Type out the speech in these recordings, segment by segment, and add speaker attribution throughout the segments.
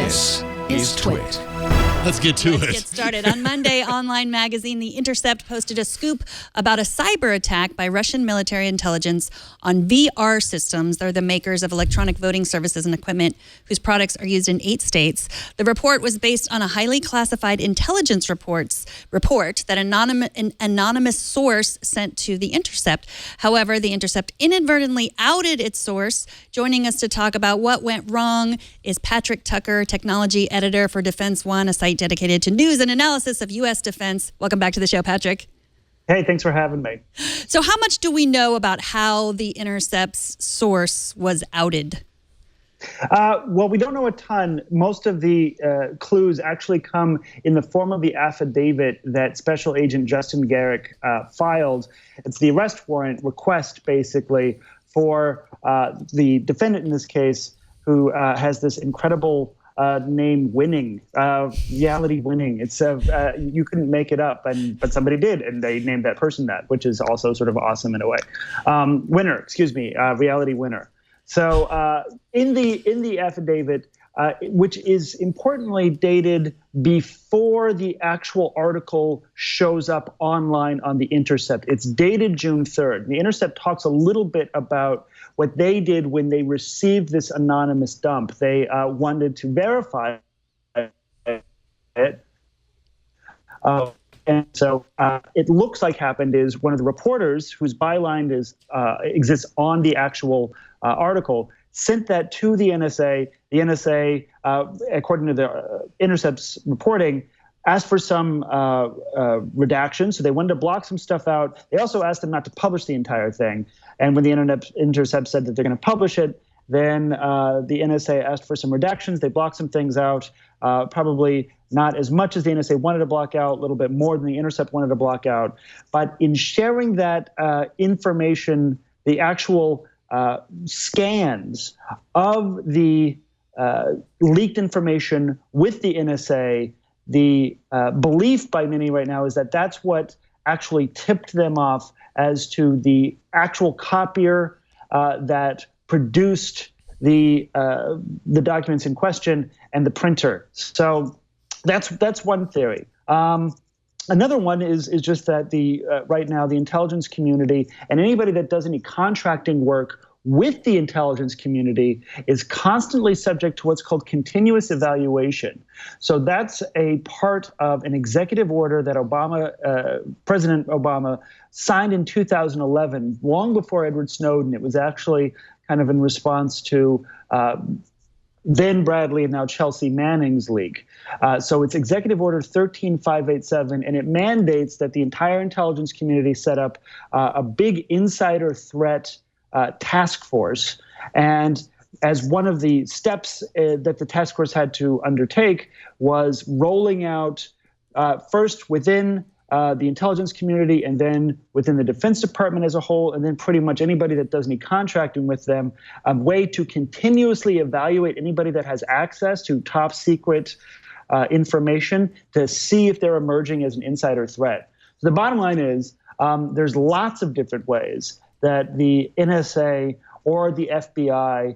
Speaker 1: This is TWiT.
Speaker 2: Let's get to it.
Speaker 1: Let's get started. On Monday, online magazine The Intercept posted a scoop about a cyber attack by Russian military intelligence on VR Systems. They're the makers of electronic voting services and equipment whose products are used in 8 states. The report was based on a highly classified intelligence report that an anonymous source sent to The Intercept. However, The Intercept inadvertently outed its source. Joining us to talk about what went wrong is Patrick Tucker, technology editor for Defense One, a site dedicated to news and analysis of U.S. defense. Welcome back to the show, Patrick.
Speaker 3: Hey, thanks for having me.
Speaker 1: So how much do we know about how The Intercept's source was outed?
Speaker 3: Well, we don't know a ton. Most of the clues actually come in the form of the affidavit that Special Agent Justin Garrick filed. It's the arrest warrant request, basically, for the defendant in this case, who has this incredible name Winning, reality Winning. It's you couldn't make it up, but somebody did, and they named that person that, which is also sort of awesome in a way. Reality Winner. So in the affidavit, which is importantly dated before the actual article shows up online on The Intercept. It's dated June 3rd. The Intercept talks a little bit about what they did when they received this anonymous dump. They wanted to verify it. And so it looks like happened is one of the reporters whose byline exists on the actual article sent that to the NSA. The NSA, according to the Intercept's reporting, asked for some redaction. So they wanted to block some stuff out. They also asked them not to publish the entire thing. And when the Intercept said that they're going to publish it, then the NSA asked for some redactions. They blocked some things out, probably not as much as the NSA wanted to block out, a little bit more than the Intercept wanted to block out. But in sharing that information, the actual scans of the leaked information with the NSA, the belief by many right now is that that's what actually tipped them off as to the actual copier that produced the documents in question and the printer. So that's one theory. Another one is just that right now the intelligence community and anybody that does any contracting work with the intelligence community is constantly subject to what's called continuous evaluation. So that's a part of an executive order that President Obama signed in 2011, long before Edward Snowden. It was actually kind of in response to then Bradley and now Chelsea Manning's leak. So it's Executive Order 13587, and it mandates that the entire intelligence community set up a big insider threat task force. And as one of the steps that the task force had to undertake was rolling out first within the intelligence community and then within the Defense Department as a whole, and then pretty much anybody that does any contracting with them, a way to continuously evaluate anybody that has access to top secret information to see if they're emerging as an insider threat. So the bottom line is there's lots of different ways that the NSA or the FBI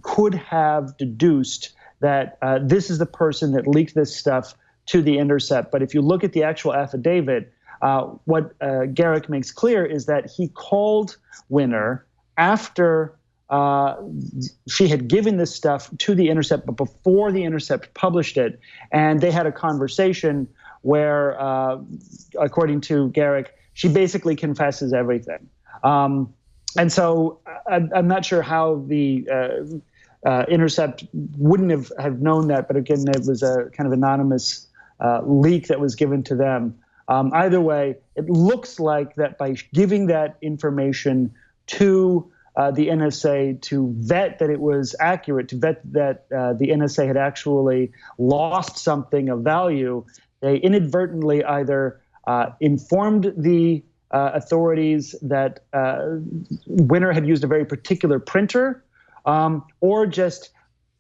Speaker 3: could have deduced that this is the person that leaked this stuff to the Intercept. But if you look at the actual affidavit, what Garrick makes clear is that he called Winner after she had given this stuff to the Intercept, but before the Intercept published it. And they had a conversation where, according to Garrick, she basically confesses everything. And so I'm not sure how the Intercept wouldn't have known that, but again, it was a kind of anonymous leak that was given to them. Either way, it looks like that by giving that information to the NSA to vet that it was accurate, to vet that the NSA had actually lost something of value, they inadvertently either informed the authorities that Winner had used a very particular printer, or just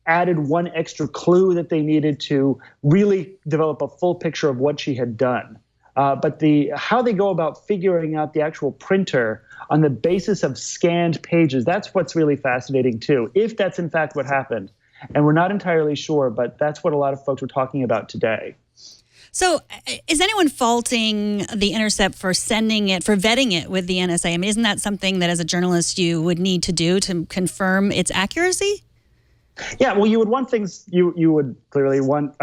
Speaker 3: added one extra clue that they needed to really develop a full picture of what she had done. But how they go about figuring out the actual printer on the basis of scanned pages, that's what's really fascinating too, if that's in fact what happened. And we're not entirely sure, but that's what a lot of folks were talking about today.
Speaker 1: So is anyone faulting the Intercept for vetting it with the NSA? I mean, isn't that something that as a journalist you would need to do to confirm its accuracy?
Speaker 3: Yeah, well, you would want things, you would clearly want,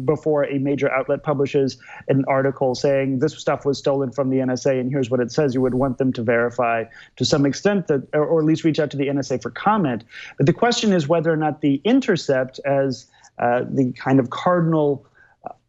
Speaker 3: before a major outlet publishes an article saying this stuff was stolen from the NSA and here's what it says, you would want them to verify to some extent that, or at least reach out to the NSA for comment. But the question is whether or not the Intercept, as the kind of cardinal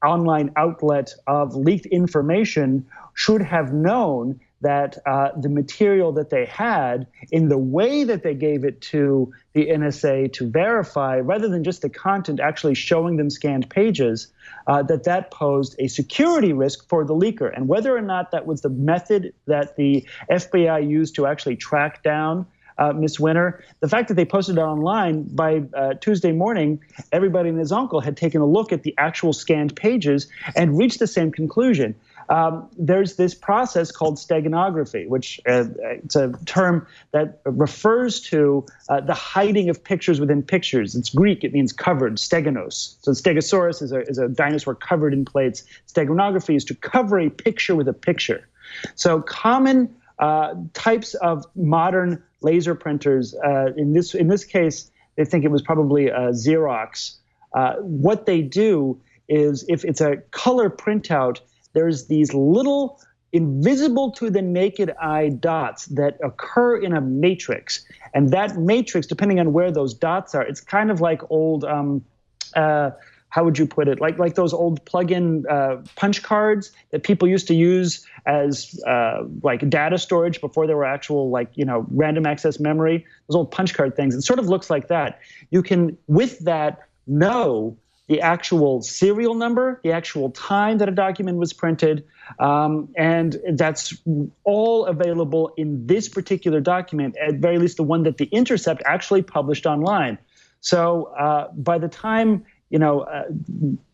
Speaker 3: online outlet of leaked information, should have known that the material that they had, in the way that they gave it to the NSA to verify, rather than just the content actually showing them scanned pages, that posed a security risk for the leaker. And whether or not that was the method that the FBI used to actually track down Miss Winter, the fact that they posted it online by Tuesday morning, everybody and his uncle had taken a look at the actual scanned pages and reached the same conclusion. There's this process called steganography, which it's a term that refers to the hiding of pictures within pictures. It's Greek. It means covered, steganos. So stegosaurus is a dinosaur covered in plates. Steganography is to cover a picture with a picture. So common types of modern laser printers, in this case, they think it was probably Xerox. What they do is, if it's a color printout, there's these little invisible to the naked eye dots that occur in a matrix. And that matrix, depending on where those dots are, it's kind of like old, how would you put it? Like those old plug-in punch cards that people used to use as like data storage before there were actual random access memory. Those old punch card things. It sort of looks like that. You can, with that, know the actual serial number, the actual time that a document was printed, and that's all available in this particular document, at very least the one that the Intercept actually published online. So by the time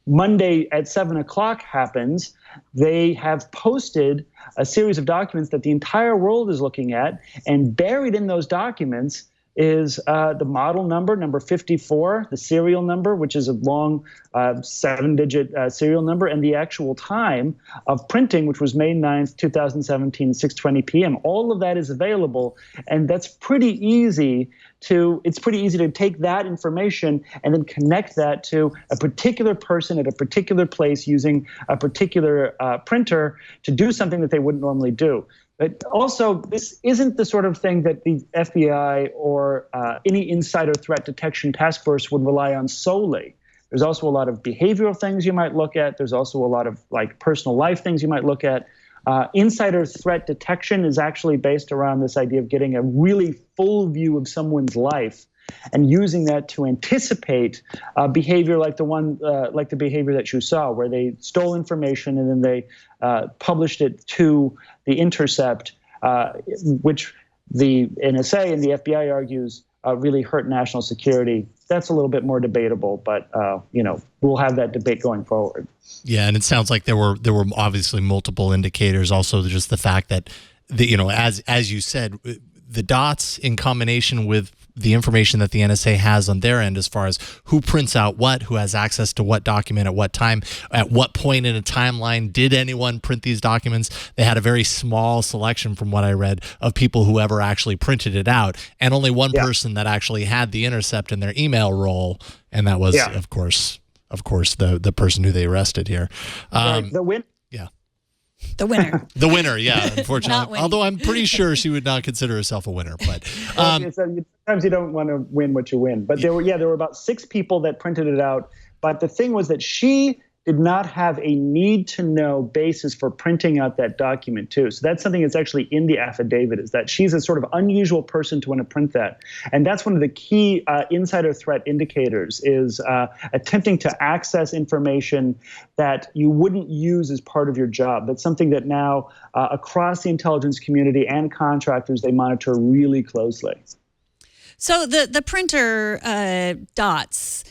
Speaker 3: Monday at 7 o'clock happens, they have posted a series of documents that the entire world is looking at, and buried in those documents is the model number 54, the serial number, which is a long 7-digit serial number, and the actual time of printing, which was May 9th, 2017, 6:20 p.m. All of that is available, and that's pretty easy to take that information and then connect that to a particular person at a particular place using a particular printer to do something that they wouldn't normally do. But also, this isn't the sort of thing that the FBI or any insider threat detection task force would rely on solely. There's also a lot of behavioral things you might look at. There's also a lot of personal life things you might look at. Insider threat detection is actually based around this idea of getting a really full view of someone's life and using that to anticipate behavior like the behavior that you saw, where they stole information and then they published it to the Intercept, which the NSA and the FBI argues really hurt national security. That's a little bit more debatable, but we'll have that debate going forward.
Speaker 2: Yeah, and it sounds like there were obviously multiple indicators. Also, just the fact that as you said, the dots in combination with the information that the NSA has on their end as far as who prints out what, who has access to what document at what time, at what point in a timeline did anyone print these documents. They had a very small selection, from what I read, of people who ever actually printed it out, and only one person that actually had the Intercept in their email roll, and that was, of course, the person who they arrested here.
Speaker 1: The winner.
Speaker 2: The winner, yeah, unfortunately. Although I'm pretty sure she would not consider herself a winner. But
Speaker 3: sometimes you don't want to win what you win. But there were about 6 people that printed it out. But the thing was that she did not have a need-to-know basis for printing out that document, too. So that's something that's actually in the affidavit, is that she's a sort of unusual person to want to print that. And that's one of the key insider threat indicators, is attempting to access information that you wouldn't use as part of your job. That's something that now across the intelligence community and contractors, they monitor really closely.
Speaker 1: So the printer dots,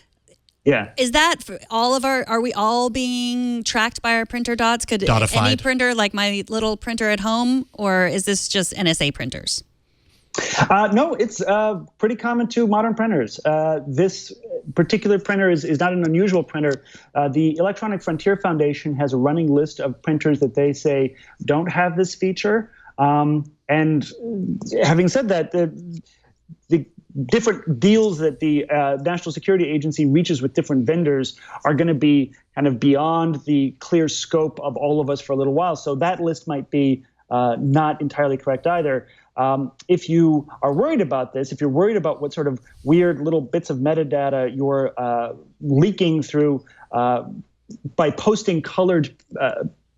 Speaker 1: is that for all of are we all being tracked by our printer dots? Could
Speaker 2: Dotified.
Speaker 1: Any printer, like my little printer at home, or is this just NSA printers?
Speaker 3: No, it's pretty common to modern printers. This particular printer is not an unusual printer. The Electronic Frontier Foundation has a running list of printers that they say don't have this feature. And having said that, the different deals that the National Security Agency reaches with different vendors are going to be kind of beyond the clear scope of all of us for a little while. So that list might be not entirely correct either. If you are worried about this, if you're worried about what sort of weird little bits of metadata you're leaking through by posting colored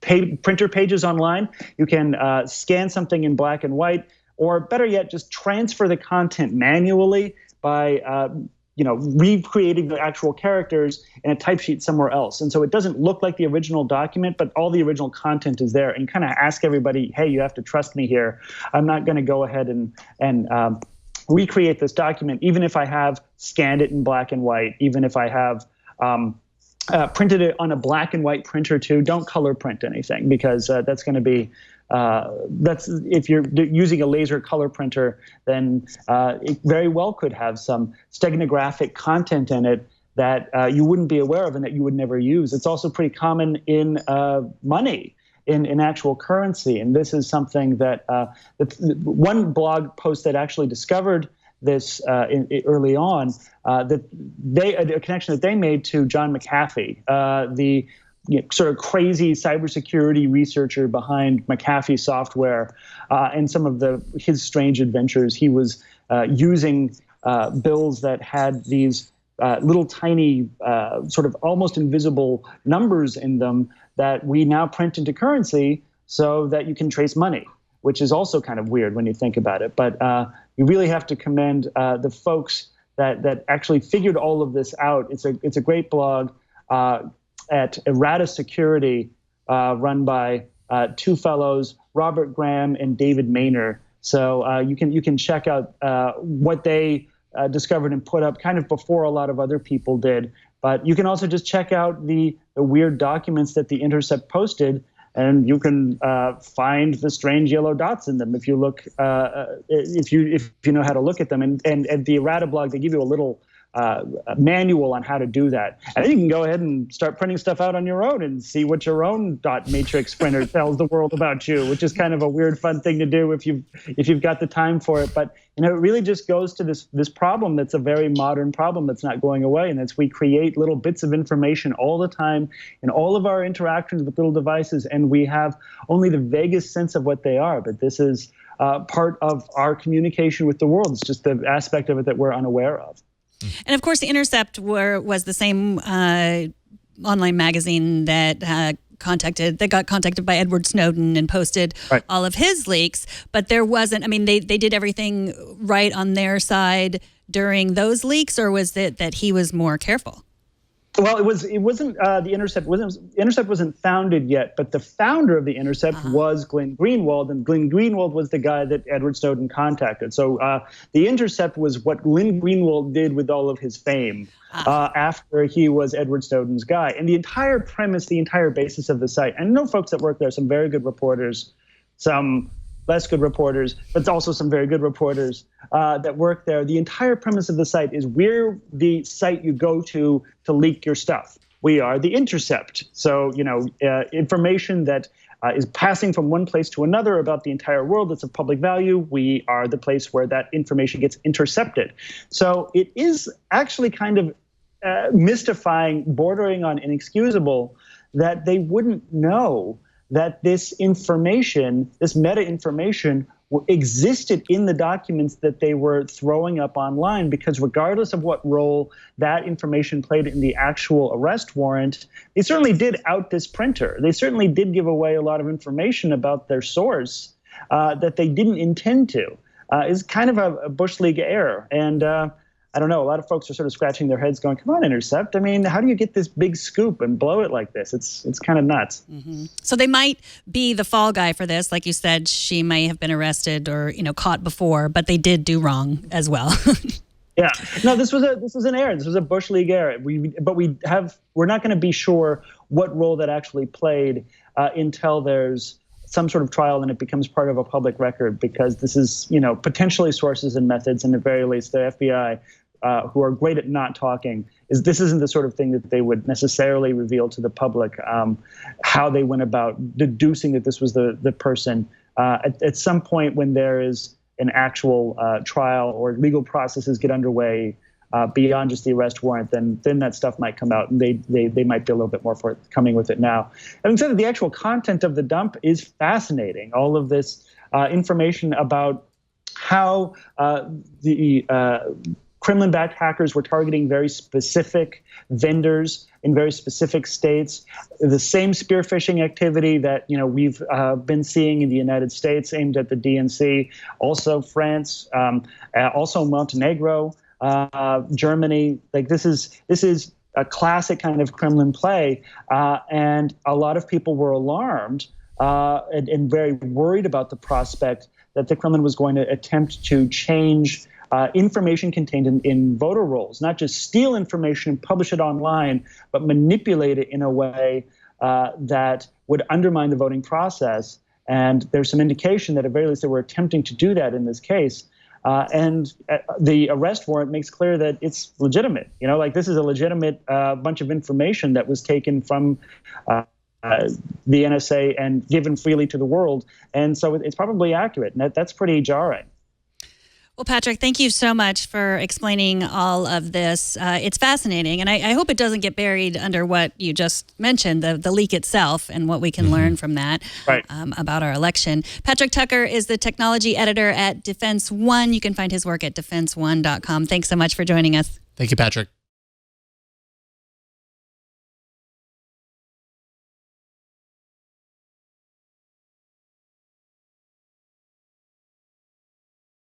Speaker 3: printer pages online, you can scan something in black and white, or better yet, just transfer the content manually by recreating the actual characters in a typesheet somewhere else. And so it doesn't look like the original document, but all the original content is there. And kind of ask everybody, hey, you have to trust me here. I'm not going to go ahead and recreate this document, even if I have scanned it in black and white, even if I have printed it on a black and white printer too. Don't color print anything, because that's going to be that's if you're using a laser color printer, then it very well could have some steganographic content in it that you wouldn't be aware of and that you would never use. It's also pretty common in money, in actual currency. And this is something that one blog post that actually discovered this early on, that a connection that they made to John McAfee, the sort of crazy cybersecurity researcher behind McAfee software, and some of his strange adventures. He was using bills that had these little tiny, sort of almost invisible numbers in them that we now print into currency so that you can trace money, which is also kind of weird when you think about it. But you really have to commend the folks that actually figured all of this out. It's a great blog at Errata Security, run by two fellows, Robert Graham and David Maynor. So you can check out what they discovered and put up kind of before a lot of other people did. But you can also just check out the weird documents that the Intercept posted, and you can find the strange yellow dots in them if you look, if you know how to look at them. And at the Errata blog, they give you a little manual on how to do that. And then you can go ahead and start printing stuff out on your own and see what your own dot matrix printer tells the world about you, which is kind of a weird, fun thing to do if you've got the time for it. But it really just goes to this problem that's a very modern problem that's not going away, and that's we create little bits of information all the time in all of our interactions with little devices, and we have only the vaguest sense of what they are. But this is part of our communication with the world. It's just the aspect of it that we're unaware of.
Speaker 1: And of course, the Intercept was the same online magazine that got contacted by Edward Snowden and posted all of his leaks. But there wasn't. I mean, they did everything right on their side during those leaks, or was it that he was more careful?
Speaker 3: Well, it wasn't the Intercept. Intercept wasn't founded yet, but the founder of the Intercept was Glenn Greenwald, and Glenn Greenwald was the guy that Edward Snowden contacted. So the Intercept was what Glenn Greenwald did with all of his fame after he was Edward Snowden's guy. And the entire premise, the entire basis of the site, and I know folks that work there, some very good reporters, some less good reporters, but also some very good reporters that work there. The entire premise of the site is we're the site you go to leak your stuff. We are the Intercept. So, information that is passing from one place to another about the entire world that's of public value, we are the place where that information gets intercepted. So it is actually kind of mystifying, bordering on inexcusable, that they wouldn't know that this information, this meta information, existed in the documents that they were throwing up online, because regardless of what role that information played in the actual arrest warrant, they certainly did out this printer. They certainly did give away a lot of information about their source that they didn't intend to. Is kind of a Bush League error. And I don't know, a lot of folks are sort of scratching their heads going, come on, Intercept. I mean, how do you get this big scoop and blow it like this? It's kind of nuts.
Speaker 1: Mm-hmm. So they might be the fall guy for this. Like you said, she may have been arrested or, caught before, but they did do wrong as well.
Speaker 3: Yeah. No, this was an error. This was a Bush League error. We're not going to be sure what role that actually played until there's some sort of trial and it becomes part of a public record, because this is, potentially sources and methods, and at the very least, the FBI, who are great at not talking, this isn't the sort of thing that they would necessarily reveal to the public, how they went about deducing that this was the person. At some point when there is an actual trial or legal processes get underway beyond just the arrest warrant, then that stuff might come out, and they might be a little bit more forthcoming with it now. Having said that, the actual content of the dump is fascinating. All of this information about how the Kremlin-backed hackers were targeting very specific vendors in very specific states. The same spear phishing activity that we've been seeing in the United States, aimed at the DNC, also France, also Montenegro, Germany. Like this is a classic kind of Kremlin play, and a lot of people were alarmed and very worried about the prospect that the Kremlin was going to attempt to change information contained in voter rolls, not just steal information and publish it online, but manipulate it in a way that would undermine the voting process. And there's some indication that at very least they were attempting to do that in this case. And the arrest warrant makes clear that it's legitimate. This is a legitimate bunch of information that was taken from the NSA and given freely to the world. And so it's probably accurate. And that's pretty jarring.
Speaker 1: Well, Patrick, thank you so much for explaining all of this. It's fascinating, and I hope it doesn't get buried under what you just mentioned, the leak itself, and what we can learn from that about our election. Patrick Tucker is the technology editor at Defense One. You can find his work at defense1.com. Thanks so much for joining us.
Speaker 2: Thank you, Patrick.